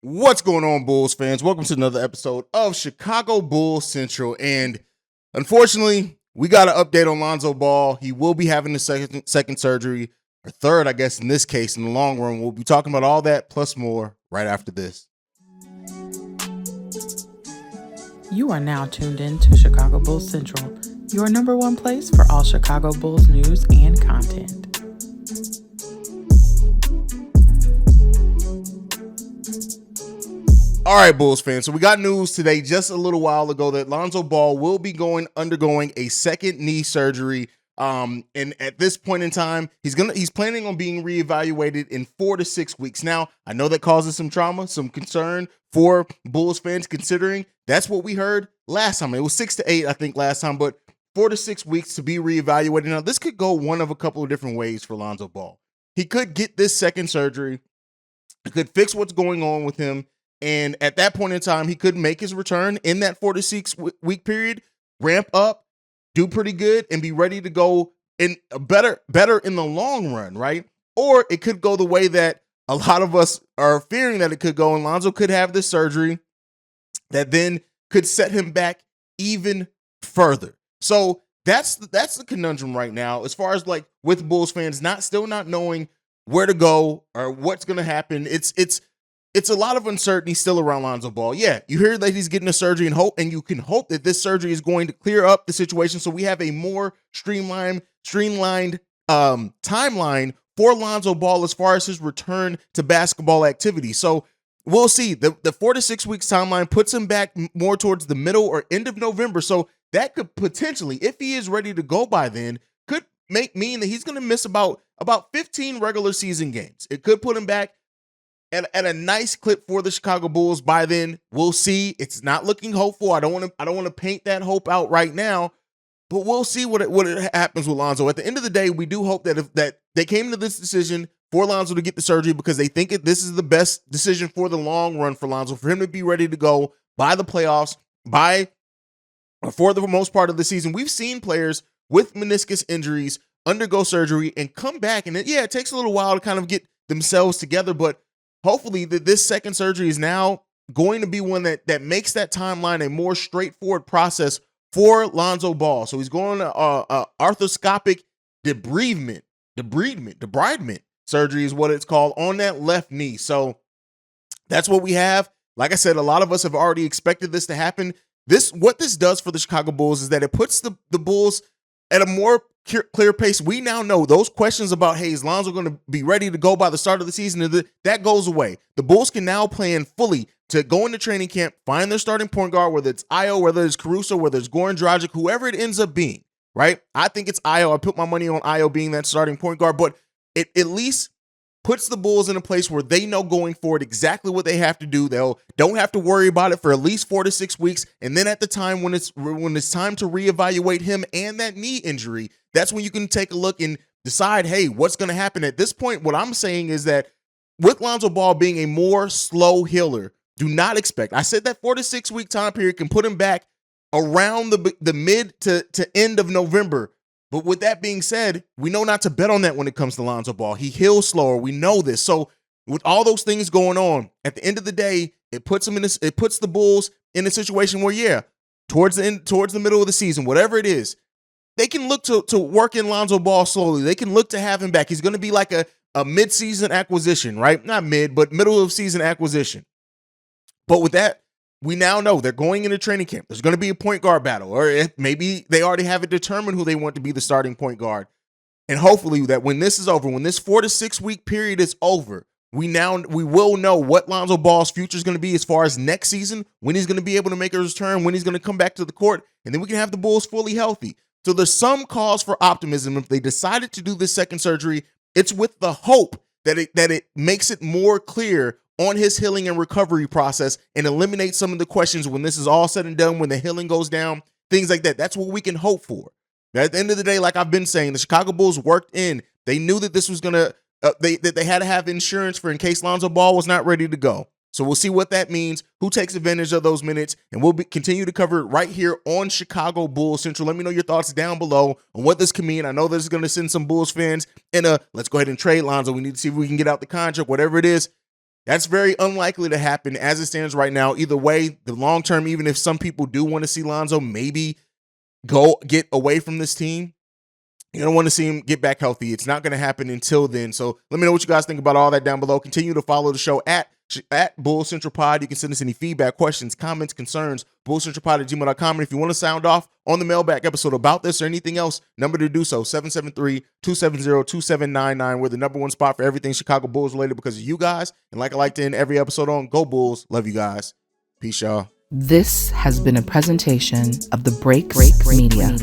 What's going on, Bulls fans? Welcome to another episode of Chicago Bulls Central. And unfortunately, we got an update on Lonzo Ball. He will be having the second surgery, or third, I guess, in this case, in the long run. We'll be talking about all that plus more right after this. You are now tuned in to Chicago Bulls Central, your number one place for all Chicago Bulls news and content. All right, Bulls fans. So we got news today just a little while ago that Lonzo Ball will be undergoing a second knee surgery. And at this point in time, he's planning on being reevaluated in 4 to 6 weeks. Now, I know that causes some trauma, some concern for Bulls fans, considering that's what we heard last time. It was 6 to 8, I think, last time, but 4 to 6 weeks to be reevaluated. Now, this could go one of a couple of different ways for Lonzo Ball. He could get this second surgery. It could fix what's going on with him. And at that point in time, he could make his return in that 4 to 6 week period, ramp up, do pretty good, and be ready to go in better in the long run, right? Or it could go the way that a lot of us are fearing that it could go, and Lonzo could have this surgery that then could set him back even further. So that's the conundrum right now, as far as like with Bulls fans still not knowing where to go or what's going to happen. It's a lot of uncertainty still around Lonzo Ball. Yeah, you hear that he's getting a surgery and you can hope that this surgery is going to clear up the situation so we have a more streamlined timeline for Lonzo Ball as far as his return to basketball activity. So we'll see. The 4 to 6 weeks timeline puts him back more towards the middle or end of November. So that could potentially, if he is ready to go by then, could mean that he's going to miss about 15 regular season games. It could put him back at a nice clip for the Chicago Bulls by then. We'll see. It's not looking hopeful. I don't want to paint that hope out right now, but we'll see what happens with Lonzo. At the end of the day, we do hope that they came to this decision for Lonzo to get the surgery because they think this is the best decision for the long run for Lonzo, for him to be ready to go by the playoffs, for the most part of the season. We've seen players with meniscus injuries undergo surgery and come back, and it takes a little while to kind of get themselves together, but hopefully this second surgery is now going to be one that makes that timeline a more straightforward process for Lonzo Ball. So he's going to arthroscopic debridement surgery is what it's called, on that left knee. So that's what we have. Like I said, a lot of us have already expected this to happen. What this does for the Chicago Bulls is that it puts the Bulls at a more clear pace. We now know those questions about, hey, is Lonzo going to be ready to go by the start of the season? That goes away. The Bulls can now plan fully to go into training camp, find their starting point guard, whether it's Ayo, whether it's Caruso, whether it's Goran Dragic, whoever it ends up being, right? I think it's Ayo. I put my money on Ayo being that starting point guard, but it at least puts the Bulls in a place where they know going forward exactly what they have to do. Don't have to worry about it for at least 4 to 6 weeks. And then at the time when it's time to reevaluate him and that knee injury, that's when you can take a look and decide, hey, what's going to happen at this point. What I'm saying is that with Lonzo Ball being a more slow healer, do not expect. I said that 4 to 6 week time period can put him back around the mid to end of November. But with that being said, we know not to bet on that when it comes to Lonzo Ball. He heals slower. We know this. So with all those things going on, at the end of the day, it puts the Bulls in a situation where, towards the middle of the season, whatever it is, they can look to work in Lonzo Ball slowly. They can look to have him back. He's going to be like a mid-season acquisition, right? Not mid, but middle of season acquisition. But with that, we now know they're going into training camp. There's going to be a point guard battle, or maybe they already have it determined who they want to be the starting point guard. And hopefully that when this is over, when this 4 to 6 week period is over, we will know what Lonzo Ball's future is going to be as far as next season, when he's going to be able to make a return, when he's going to come back to the court, and then we can have the Bulls fully healthy. So there's some cause for optimism. If they decided to do this second surgery, it's with the hope that it makes it more clear on his healing and recovery process and eliminate some of the questions when this is all said and done, when the healing goes down, things like that. That's what we can hope for. At the end of the day, like I've been saying, the Chicago Bulls worked in. They knew that this was going to, that they had to have insurance for in case Lonzo Ball was not ready to go. So we'll see what that means, who takes advantage of those minutes, and we'll continue to cover it right here on Chicago Bulls Central. Let me know your thoughts down below on what this can mean. I know this is going to send some Bulls fans in let's go ahead and trade Lonzo. We need to see if we can get out the contract, whatever it is. That's very unlikely to happen as it stands right now. Either way, the long term, even if some people do want to see Lonzo maybe go get away from this team, you don't want to see him get back healthy. It's not going to happen until then. So let me know what you guys think about all that down below. Continue to follow the show at Bulls Central Pod. You can send us any feedback, questions, comments, concerns, bullscentralpod@gmail.com. And if you want to sound off on the mailbag episode about this or anything else, number to do so, 773-270-2799. We're the number one spot for everything Chicago Bulls related because of you guys. And like I like to end every episode on, go Bulls. Love you guys. Peace, y'all. This has been a presentation of the Break Media.